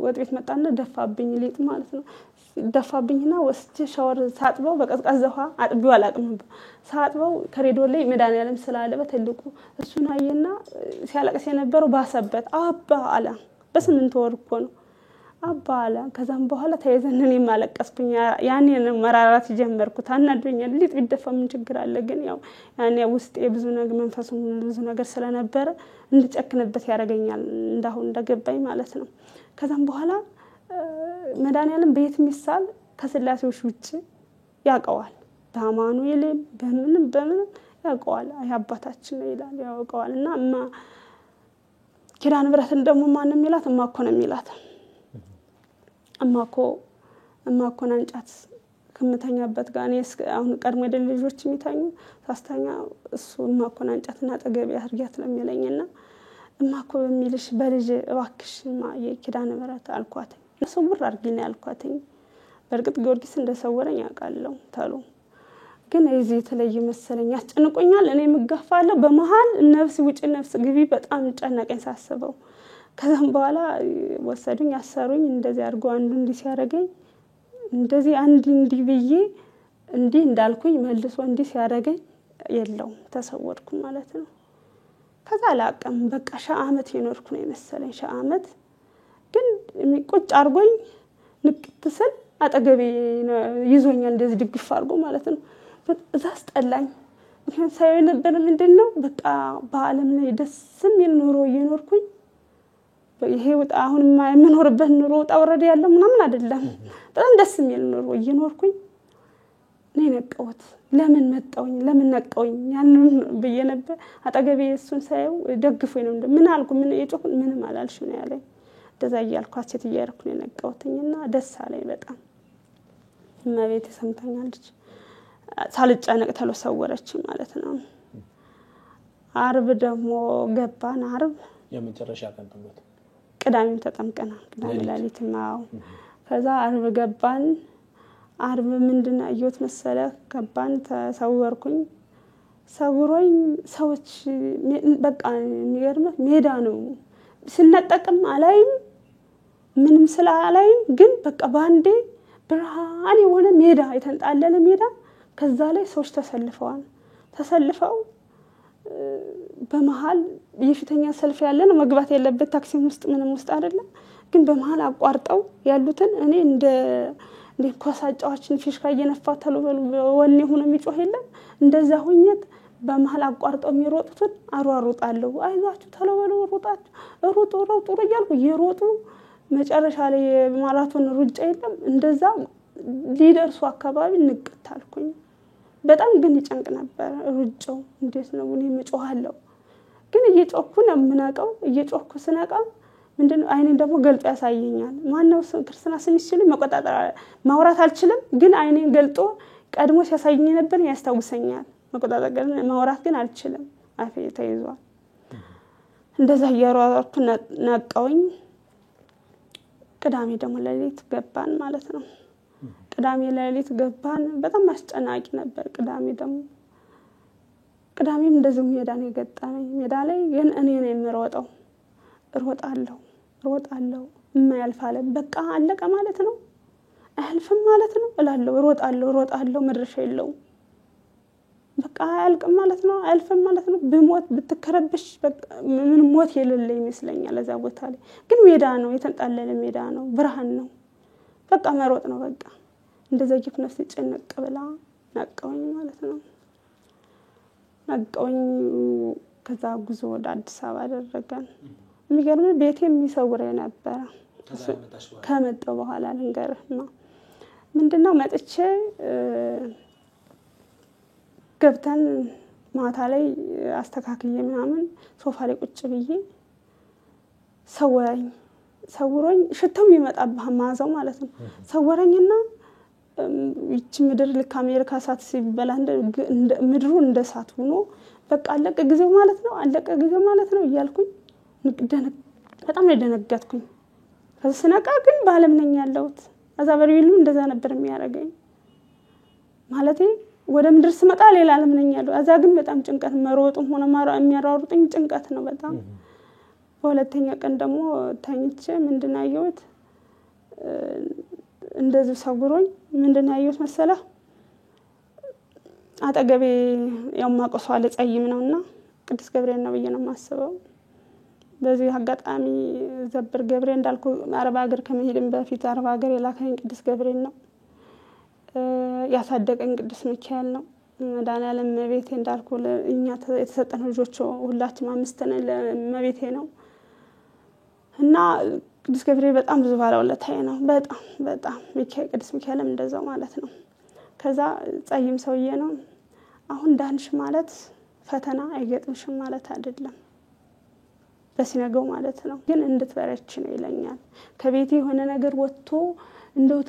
[SPEAKER 1] ወጥ ቤት መጣና ደፋብኝ ሊጥ ማለት ነው ደፋብኝና ወስጄ ሻወር ሳጥበው በቀዝቃዛ ውሃ አጥቢው አላቅም ሳጥበው ከሬዲዮ ላይ መድኃኒዓለም ስላለ በትልቁ እሱን አየና ሲያለቅስ የነበረው ባሰበት አባ አላ በ8 ወር እኮ ነው አባ አላ ከዛም በኋላ ተይዘን እኔ ማለቀስኩኝ ያኔ መራራት ጀመርኩት አናዶኛል ሊጥ ቢደፋ ምን ችግር አለ ግን ያው ያኔ ውስጥ የብዙ ነገር መንፈሱ ብዙ ነገር ስለነበረ እንድጨክንበት ያረጋኛል እንዳው እንደገባኝ ማለት ነው ከዛም በኋላ መድኃኒዓለም በየት ሚሳል ከስላሴዎች ውጪ ያቀዋል በአማኑኤልም በምንም ያቀዋል አባታችን ነው ይላል ያቀዋልና ኪዳን ብረትን ደግሞ ማንንም ይላት እማኮ ነው የሚላት እማኮ ናንጫት ከመተኛበት ጋር እኔ አሁን ቀድሞ አይደል ልጆች የሚታኙ ሳስተኛ እሱ እማኮ ናንጫትና አጠገብ ያርጋት ነው የሚለኝና እማኮ በሚልሽ በልጅ እባክሽማ የኪዳን ብረት አልኳት ለሰውር አርጊና ያልኳትኝ በርግጥ ጊዮርጊስ እንደሰወረኝ ያቃለው ታሉ ግን እዚህ የተለየ መሰለኝ ያስጨንቆኛል እኔ ምጋፋለሁ በመሃል ነፍስ ውጪ ነፍስ ግቢ በጣም ጨነቀኝ ሳስበው ከዛም በኋላ ወሰዱኝ ያሰሩኝ እንደዚህ አርጎ አንዱ እንዲ ሲያረገኝ እንደዚህ አንድ እንዲ ብዬ እንዲ እንዳልኩኝ መልሶ እንዲ ሲያረገኝ የለው ተሰወርኩ ማለት ነው ከዛ ላቀም በቃ ሻአመት ይኖርኩ ነው መሰለኝ ሻአመት ግን ቁጭ አርጎኝ ንቅትሰል አጠገቤ ይዞኛል እንደዚህ ድግፍ አርጎ ማለት ነው እዛስ ጠላኝ ምክንያቱም ሳይሆን ነበር ምንድነው በቃ በአለም ላይ ደስም ይኖር ይኖርኩኝ ይሄ አሁን የምኖርበት ኑሮ ጣውረድ ያለው ምናምን አይደለም በጣም ደስ የሚል ኑሮ ይኖርኩኝ እኔ ነቀውት ለምን መጣውኝ ለምን ነቀውኝ ያንን በየነበር አጠገቤ እሱን ሳይው ደግፎኝ ነው ምን አልኩ ምን የጮክ ምንም አላልሽ ነው ያለኝ እንደዛ ያልኳት ሴት እያርኩ ነው ነቀውትኝና ደስ አለኝ በጣም እመቤቴ ሰምታኛለች ሳልጨነቅ ተለሰወረች ማለት ነው አርብ ደግሞ ገባን አርብ
[SPEAKER 2] የመጨረሻ ቀን ተንበተ
[SPEAKER 1] ቅዳሜ ተጠምቀና ቅዳሜ ላሊት ማው ከዛ አርብ ገባን አርብ ምንድነው አየሁት መሰለ ገባን ተሰወርኩኝ ሰውሮኝ ሰዎች በቃ የሚገርም ሜዳ ነው ስንጠቅም አላይም ምንም ስላላይም ግን በቃ ባንዴ ብርሃን የሆነ ሜዳ የተንጣለለ ሜዳ ከዛ ላይ ሰዎች ተሰልፈው በመሃል የፊተኛ ሰልፍ ያለ ነው መግባት ያለበት ታክሲም ውስጥ ምንም ውስጥ አይደለም ግን በመሃል አቋርጠው ያሉትን እኔ እንደ ኮሳጫዎችን ፊሽካ እየነፋ ተለበሉ ወኔ ሆኖ የሚጮህ የለም እንደዛ ሆኘት በመሃል አቋርጠው የሚሮጡትን አሯሩጣለሁ አይዟችሁ ተለበሉ ሩጣችሁ ሩጡ እያልኩ እየሮጡ መጨረሻ ላይ ማራቶን ሩጫ የለም እንደዛ ሊደርሱ አካባቢ ንቅታልኩኝ በጣም ግን ይጨንቅ ነበር ሩጫው እንዴት ነው እኔ መጮሃለሁ ግን እየጮኩ ነው ምናቀው እየጮኩ ስነቃ ምንድነው አይኔን ደግሞ ገልጦ ያሳየኛል ማነው ክርስትና ስንችል መቆጣጠር ማውራት አልችልም ግን አይኔን ገልጦ ቀድሞ ሲያሳየኝ ነበር ያስታውሰኛል መቆጣጠር ማውራት ግን አልችልም አፌ ተይዟል እንደዛ ያሯሯኩ ነቃውኝ ቅዳሜ ደግሞ ለሊት ገባን ማለት ነው። ቅዳሜ ለሊት ገባን። በጣም አስጨናቂ ነበር። ቅዳሜም እንደዚህ ሜዳ ነው የገጠመኝ። ሜዳ ላይ ግን እኔ ነኝ የምሮጠው። እሮጣለሁ የማያልፍ አለ በቃ አለቀ ማለት ነው። አያልፍም ማለት ነው እላለሁ። እሮጣለሁ መድረሻ የለውም። በቃ አያልቅም ማለት ነው። አያልፍም ማለት ነው። ብሞት ብትከረብሽ በቃ ምን ሞት የሌለ ይመስለኛል እዛ ቦታ ላይ። ግን ሜዳ ነው፣ የተንጣለለ ሜዳ ነው፣ ብርሃን ነው። በቃ መሮጥ ነው በቃ። እንደዛ ጅፍ ነፍስ ጨነቅ ብላ ነቀውኝ ማለት ነው። ነቀውኝ። ከዛ ጉዞ ወደ አዲስ አበባ አደረገን። የሚገርም ቤቴ የሚሰውረኝ ነበር። ከመጣሁ በኋላ ልንገርህማ ምንድነው መጥቼ ገብተን ማታ ላይ አስተካክዬ ምናምን ሶፋ ላይ ቁጭ ብዬ ሰውሮኝ ሽታው ይመጣብህ ማዛው ማለት ነው። ሰወረኝና ይቺ ምድር ልክ አሜሪካ ሳት ሲበላ እንደ ምድሩ እንደ ሳት ሆኖ በቃ አለቀ ጊዜው ማለት ነው እያልኩኝ በጣም ደነገጥኩኝ። ከስነቃ ግን ባለም ነኝ ያለሁት። አዛ በሪሉ እንደዛ ነበር የሚያረጋኝ ማለቴ ወደ ምድር ስመጣ ሌላ ዓለም ነኝ ያለው። አዛ ግን በጣም ጭንቀት መሮጥም ሆነ የሚያራሩጥኝ ጭንቀት ነው በጣም። በሁለተኛ ቀን ደግሞ ታኝቼ ምንድነው ያየሁት እንደዚህ ሰውሮኝ ምንድነው ያየሁት መሰለህ? አጠገቤ ያው ማቆሷ ለጸይም ነውና ቅዱስ ገብርኤል ነው ብዬ ነው የማስበው። በዚህ አጋጣሚ ዘብር ገብርኤል እንዳልኩ አረብ ሀገር ከመሄድም በፊት አረብ ሀገር የላከኝ ቅዱስ ገብርኤል ነው። ያሳደቀኝ ቅዱስ ሚካኤል ነው። መድኃኒዓለም መቤቴ እንዳልኩ እኛ የተሰጠን ልጆች ሁላችንም 5 ነን ለመቤቴ ነው። እና ቅዱስ ገብርኤል በጣም ብዙ ባለውለታዬ ነው። በጣም ሚካኤል ቅዱስ ሚካኤልም እንደዛው ማለት ነው። ከዛ ጸይም ሰውዬ ነው አሁን ዳንሽ ማለት ፈተና አይገጥምሽም ማለት አይደለም በሲነገው ማለት ነው። ግን እንድትበረች ነው ይለኛል። ከቤቴ የሆነ ነገር ወጥቶ እንደው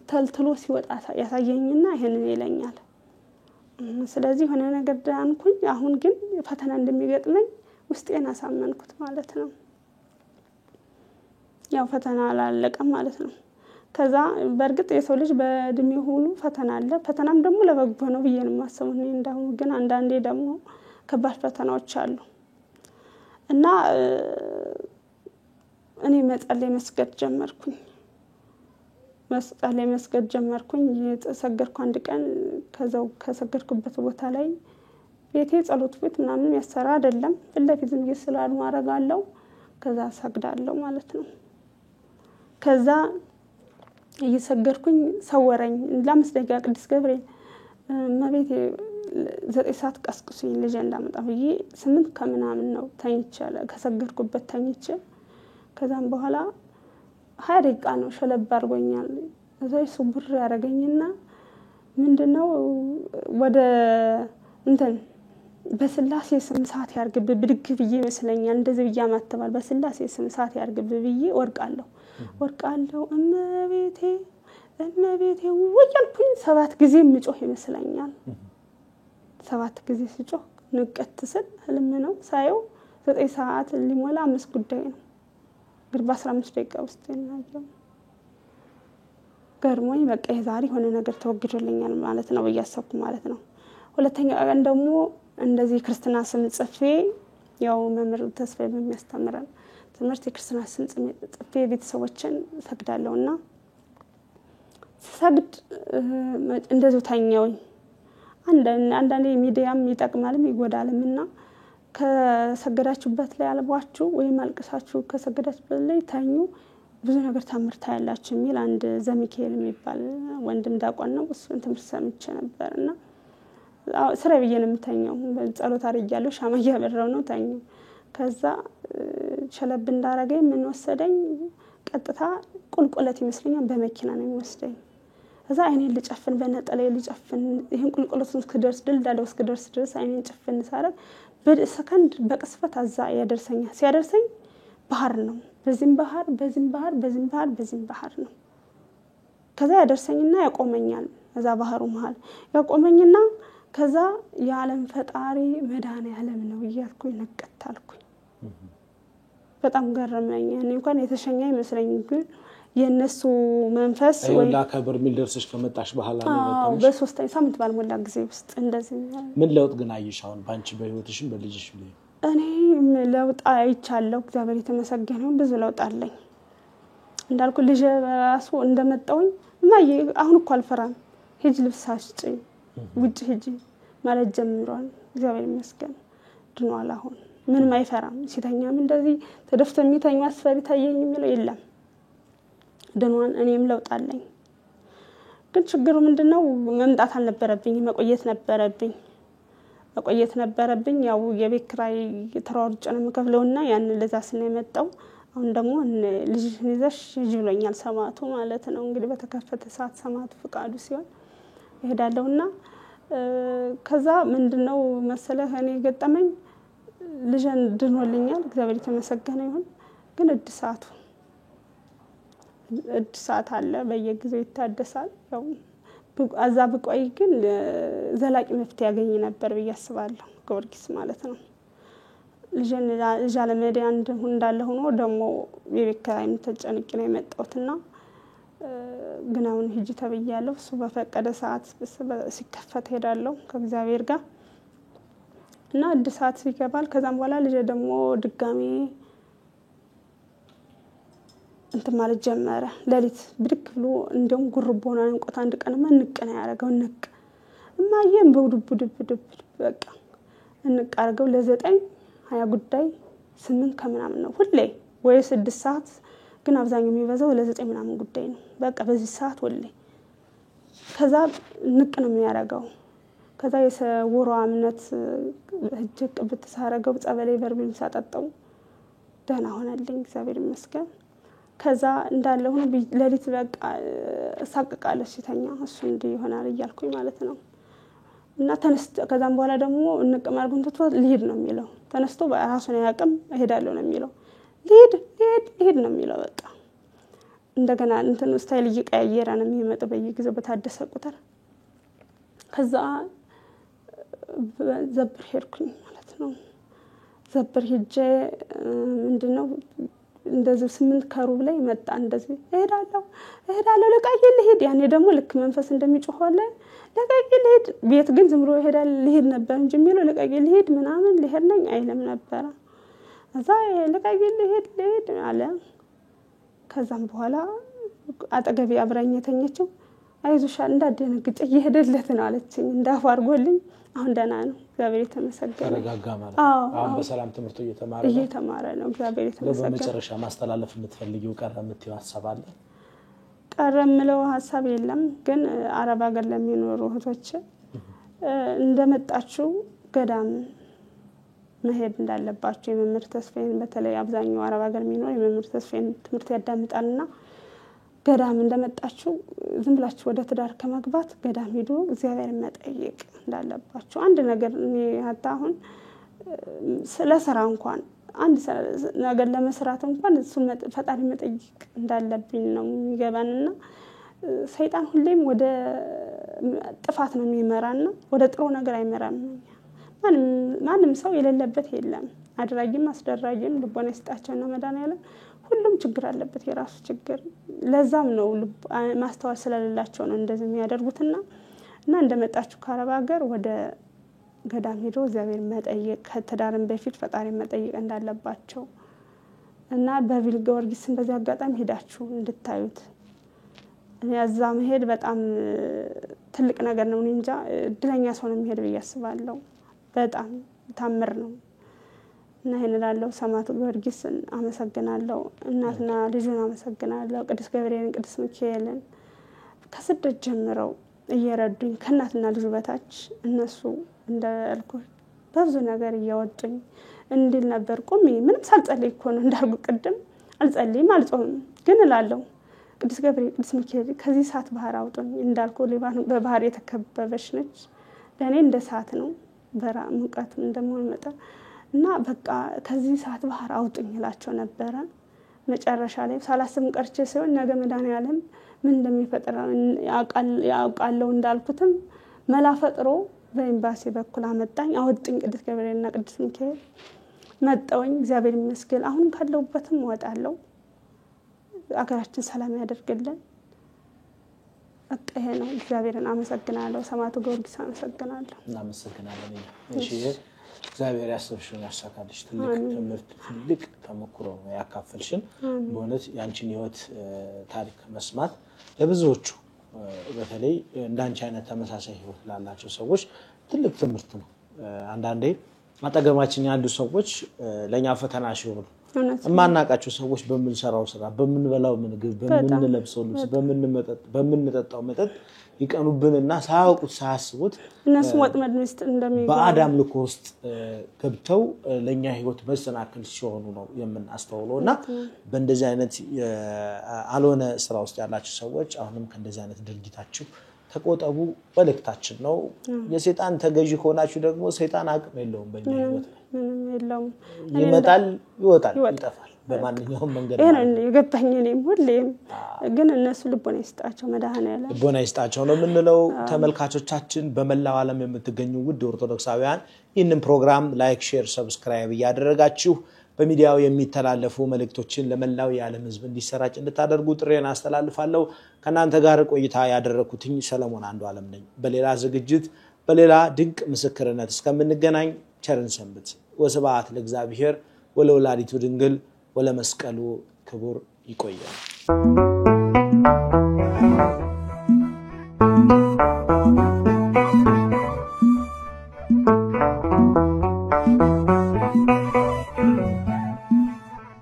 [SPEAKER 1] ተልትሎ ሲወጣ ያሳየኝና ይሄንን ይለኛል። ስለዚህ የሆነ ነገር ዳንኩኝ። አሁን ግን ፈተና እንደሚገጥመኝ ውስጤን አሳመንኩት ማለት ነው። ያው ፈተና አላለቀም ማለት ነው። ከዛ በርግጥ የሰው ልጅ በእድሜው ሁሉ ፈተና አለ። ፈተናም ደግሞ ለበጎ ነው ብዬ ነው የማስበው። እንደው ግን አንዳንዴ ደግሞ ከባድ ፈተናዎች አሉ። እና እኔ መጸለይ መስገድ ጀመርኩኝ። የተሰገድኩ አንድ ቀን ከዛው ከሰገድኩበት ቦታ ላይ ቤቴ ጸሎት ቤት ምናምን ያሰራ አይደለም ለፊት ዝም ይስላል ማረጋለው። ከዛ ሰግዳለሁ ማለት ነው። ከዛ እየሰገድኩኝ ሰወረኝ ለ5 ደቂቃ ቅዱስ ገብርኤል መቤቴ 9 ሰዓት ቀስቅሱኝ ልጅ እንዳመጣ ብዬ 8 ከምናምን ነው ተኝቻለ ከሰገድኩበት ተኝቼ። ከዛም በኋላ 20 ደቂቃ ነው ሸለብ አርጎኛል። እዛይ ሱብር ያረገኝና ምንድነው ወደ እንትን በስላሴ ስም ሰዓት ያርግብ ብድግ ብዬ መስለኛል እንደዚህ ብዬ ማተባል በስላሴ ስም ሰዓት ያርግብ ብዬ ወርቃለሁ እመቤቴ ወያልኩኝ 7 ጊዜ ምጮህ ይመስለኛል። 7 ጊዜ ስጮህ ንቀት ስል ህልም ነው ሳየው 9 ሰዓት ሊሞላ 5 ጉዳይ ነው። ግን በ15 ደቂቃ ውስጥ እናየው ገርሞኝ በቃ የዛሬ ሆነ ነገር ተወግዶልኛል ማለት ነው በያሰብኩ ማለት ነው። ሁለተኛ ቀን ደግሞ እንደዚህ ክርስትና ስም ጽፌ ያው መምህር ተስፋዬ በሚያስተምረን ትምህርት የክርስትና ስም ጽፌ ቤተሰቦችን ሰግዳለሁና ሰግድ እንደዚህ ታኛውኝ። አንዳንዴ ሚዲያም ይጠቅማልም ይጎዳልምና ከሰገዳችሁበት ላይ አልቧችሁ ወይም አልቅሳችሁ ከሰገዳችሁበት ላይ ታኙ ብዙ ነገር ታምርታ ያላችሁ የሚል አንድ ዘሚካኤል የሚባል ወንድም ዳቆን ነው። እሱን ትምህርት ሰምቼ ነበርና ስራ ብዬ ነው የምተኛው። ጸሎት አድርጌያለሁ ሻማ እያበራው ነው ታኛው። ከዛ ሸለብ እንዳረገኝ ምን ወሰደኝ ቀጥታ ቁልቁለት ይመስለኛል በመኪና ነው የሚወስደኝ። ከዛ አይኔን ልጨፍን በነጠላዬ ልጨፍን ይሄን ቁልቁለቱን እስክደርስ ድልዳለው እስክደርስ ድረስ አይኔን ጨፍን ሳረግ በሰከንድ በቅስፈት አዛ ያደርሰኛል። ሲያደርሰኝ ባህር ነው። በዚህም ባህር ነው። ከዛ ያደርሰኝና ያቆመኛል። ከዛ ባህሩ መሃል ያቆመኝና ከዛ የዓለም ፈጣሪ መድኃኒዓለም ነው እያልኩኝ ነቀታልኩኝ። በጣም ገረመኝ። እኔ እንኳን የተሸኘ ይመስለኝ ግን የነሱ መንፈስ
[SPEAKER 2] ወይ ለከብር ሚል ደርሰሽ ከመጣሽ በኋላ ነው
[SPEAKER 1] የመጣው በ3 ሳምንት ባልሞላ ጊዜ ውስጥ እንደዚህ
[SPEAKER 2] ምን ለውጥ ግን አየሽ አሁን ባንቺ በህይወትሽም በልጅሽም ላይ
[SPEAKER 1] እኔ ለውጥ አይቻለሁ እግዚአብሔር የተመሰገነው ብዙ ለውጥ አለኝ እንዳልኩ ልጅ ራሱ እንደመጣው ማየ አሁን እኮ አልፈራም ሂጅ ልብሳሽጪ ውጭ ሂጂ ማለት ጀምሯል እግዚአብሔር ይመስገን ድኗል አሁን ምንም አይፈራም ሲተኛም እንደዚህ ተደፍቶ የሚተኛ አስፈሪ ታየኝ የሚለው የለም ደኗን እኔም ለውጥ አለኝ ግን ችግሩ ምንድነው መምጣት አልነበረብኝ መቆየት ነበረብኝ ያው የቤት ኪራይ ተሯርጬ ነው የምከፍለውና ያን ለዛ ስለ የመጣው አሁን ደግሞ ልጅሽን ይዘሽ ሂጂ ብሎኛል ሰማቱ ማለት ነው እንግዲህ በተከፈተ ሰዓት ሰማቱ ፍቃዱ ሲሆን እሄዳለሁና ከዛ ምንድነው መሰለህ እኔ ገጠመኝ ልጅን ድኖልኛል እግዚአብሔር የተመሰገነ ይሁን ግን እድሳት አለ በየጊዜው ይታደሳል ያው አዛብ ቆይ ግን ዘላቂ መፍትሄ ያገኝ ነበር በያስባለሁ ጊዮርጊስ ማለት ነው ልጅን ለመዳን እንዳለ ሆኖ ደግሞ የቤካይም ተጨንቄ ነው የመጣሁትና ግን አሁን ሂጂ ተብያለሁ እሱ በፈቀደ ሰዓት ሲከፈት ሄዳለሁ ከእግዚአብሔር ጋር እና እድሳት ይገባል ከዛም በኋላ ልጅ ደግሞ ድጋሚ እንት ማለት ጀመረ ለሊት ብድክ ብሎ እንደም ጉርቦና እንቆታ አንድ ቀን መንቀና ያረጋው ነቅ እማየም በውድብ በቃ እንቃርገው ለ9 20 ጉዳይ 8 ከምናምን ነው ሁሌ ወይ 6 ሰዓት ግን አብዛኛው የሚበዛው ለ9 ምናምን ጉዳይ ነው በቃ በዚህ ሰዓት ሁሌ ከዛ ንቅ ነው የሚያረጋው ከዛ የሰውሮ አምነት እጅግ ብትሳረገው ጸበሌ በርቢል ሳጠጣው ደህና ሆነልኝ እግዚአብሔር ይመስገን ከዛ እንዳለ ሆኖ ለሊት በቃ ሳቀቃለ ሲተኛ እሱ እንዲ ይሆናል ይያልኩኝ ማለት ነው እና ተነስቶ ከዛም በኋላ ደግሞ እንቀማርጉን ተጥቶ ሊሄድ ነው የሚለው ተነስቶ በራሱን ያቀም እሄዳለሁ ነው የሚለው ሊሄድ ነው የሚለው በቃ እንደገና እንትን ስታይል እየቀያየረ ነው የሚመጣው በየጊዜው በታደሰ ቁጥር ከዛ ዘብር ሄድኩኝ ማለት ነው ዘብር ሄጄ ምንድነው እንደዚህ 8 ከሩብ ላይ መጣ እንደዚህ እሄዳለሁ ለቃየል ሄድ ያኔ ደግሞ ልክ መንፈስ እንደሚጮህዋለ ለቃየል ሄድ ቤት ግን ዝም ብሎ ይሄዳል ሊሄድ ነበር እንጂ የሚለው ለቃየል ሄድ ምናምን ሊሄድ ነኝ አይለም ነበር እዛ ለቃየል ሄድ አለ ከዛም በኋላ አጠገቤ አብራኝ የተኘችው አይዞሻል እንዳደነግጭ እየሄደለት ነው አለችኝ እንዳፍ አርጎልኝ አሁን ደህና ነው እግዚአብሔር የተመሰገነ
[SPEAKER 2] ተረጋጋ ማለት አሁን በሰላም ትምህርቱ እየተማረ ነው
[SPEAKER 1] እግዚአብሔር የተመሰገነ
[SPEAKER 2] በመጨረሻ ማስተላለፍ የምትፈልጊው ቀረምትው ሐሳብ አለ
[SPEAKER 1] ቀረምለው ሐሳብ የለም ግን አረብ ሀገር ለሚኖሩ እህቶች እንደመጣችሁ ገዳም መሄድ እንዳለባችሁ የመምህር ተስፋዬን በተለይ አብዛኛው አረብ ሀገር የሚኖር የመምህር ተስፋዬን ትምህርት ያዳምጣልና ገዳም እንደመጣችሁ ዝም ብላችሁ ወደ ትዳር ከመግባት ገዳም ሄዶ እግዚአብሔር መጠየቅ እንዳለባችሁ አንድ ነገር እኔ አሁን ስለ ስራ እንኳን አንድ ነገር ለመስራት እንኳን እሱን ፈጣሪ መጠየቅ እንዳለብኝ ነው የሚገባንና ሰይጣን ሁሌም ወደ ጥፋት ነው የሚመራና ወደ ጥሩ ነገር አይመራም ማንም ሰው የሌለበት የለም አድራጊም አስደራጊም ልቦና ይስጣቸውና መዳንያለ ሁሉም ችግር አለበት የራሱ ችግር ለዛም ነው ማስተዋል ስለሌላቸው ነው እንደዚህ የሚያደርጉትና እና እንደመጣችሁ ከአረብ ሀገር ወደ ገዳም ሄዶ እግዚአብሔር መጠየቅ ከተዳረም በፊት ፈጣሪ መጠየቅ እንዳለባቸው እና በቪል ጊዮርጊስ እንደዚህ አጋጣሚ ሄዳችሁ እንድታዩት ያዛ መሄድ በጣም ትልቅ ነገር ነው እንጃ እድለኛ ሰው ነው የሚሄድ በያስባለሁ በጣም ታምር ነው እና ይሄንላለው ሰማዕቱ ጊዮርጊስን አመሰግናለሁ እናትና ልጁን አመሰግናለሁ ቅዱስ ገብርኤልን ቅዱስ ሚካኤልን ከስደት ጀምረው እየረዱኝ ከእናትና ልጁ በታች እነሱ እንደልኩ በብዙ ነገር እያወጡኝ እንዲል ነበር ቆሜ ምንም ሳልጸልይ እኮ ነው እንዳልኩ ቅድም አልጸልይም አልጾምም ግን እላለሁ ቅዱስ ገብርኤል ቅዱስ ሚካኤል ከዚህ ሰዓት ባህር አውጡኝ እንዳልኩ ሊባኖ በባህር የተከበበች ነች ለኔ እንደ ሰዓት ነው በራ ሙቀት እንደሞን መጣ እና በቃ ከዚህ ሰዓት ባህር አውጡኝ ይላቸው ነበር መጨረሻ ላይ ሳላስም ቀርቼ ሲሆን ነገ መድኃኒዓለም ምን እንደሚፈጠር ያውቃለው እንዳልኩትም መላፈጥሮ በኤምባሲ በኩል አመጣኝ አወጥኝ ቅዱስ ገብርኤልና ቅዱስ ሚካኤል መጣውኝ እግዚአብሔር ይመስገን አሁን ካለውበትም ወጣለው አገራችን ሰላም ያደርግልን። አጣየ ነው እግዚአብሔርን አመሰግናለሁ። ሰማዕቱ ጊዮርጊስ አመሰግናለሁ።
[SPEAKER 2] እናመሰግናለን። እሺ እግዚአብሔር ያሰብሽውን ያሳካልሽ። ትልቅ ትምህርት ትልቅ ተሞክሮ ነው ያካፈልሽን። በእውነት ያንቺን ህይወት ታሪክ መስማት ለብዙዎቹ በተለይ እንዳንቺ አይነት ተመሳሳይ ህይወት ላላቸው ሰዎች ትልቅ ትምህርት ነው። አንዳንዴ አጠገባችን ያሉ ሰዎች ለኛ ፈተና ሲሆኑ ማናቃቸው ሰዎች በመንሰራው ስራ በመንበላው ምግብ በመንለብሰው ልብስ በመንጠጣው መጠጥ ይቀኑብንና ሳያውቁት ሳያስቡት
[SPEAKER 1] እነሱ ወጥመድ ውስጥ እንደሚገቡ
[SPEAKER 2] በአዳም ልኮ ውስጥ ገብተው ለኛ ህይወት መሰናክል ሲሆኑ ነው የምናስተውለውና በእንደዚህ አይነት አልሆነ ስራ ውስጥ ያላችሁ ሰዎች አሁንም ከእንደዚህ አይነት ድርጊታችሁ ተቆጠቡ መልእክታችን ነው። የሰይጣን ተገዢ ሆናችሁ ደግሞ ሰይጣን አቅም የለውም በእኛ ህይወት
[SPEAKER 1] የለውም።
[SPEAKER 2] ይመጣል ይወጣል ይጠፋል በማንኛውም መንገድ
[SPEAKER 1] ይሄን የገባኝ እኔም ሁሌም ግን እነሱ ልቦና ይስጣቸው መድኃኔዓለም
[SPEAKER 2] ልቦና ይስጣቸው ነው የምንለው። ተመልካቾቻችን በመላው ዓለም የምትገኙ ውድ ኦርቶዶክሳውያን ይህንን ፕሮግራም ላይክ ሼር ሰብስክራይብ ያደረጋችሁ በሚዲያው የሚተላለፉ መልእክቶችን ለመላው የዓለም ህዝብ እንዲሰራጭ እንድታደርጉ ጥሬን አስተላልፋለሁ። ከናንተ ጋር ቆይታ ያደረኩትኝ ሰለሞን አንዱ ዓለም ነኝ። በሌላ ዝግጅት በሌላ ድንቅ ምስክርነት እስከምንገናኝ ቸርን ሰንብት። ወስብሐት ለእግዚአብሔር ወለወላዲቱ ድንግል ወለመስቀሉ ክቡር። ይቆያል።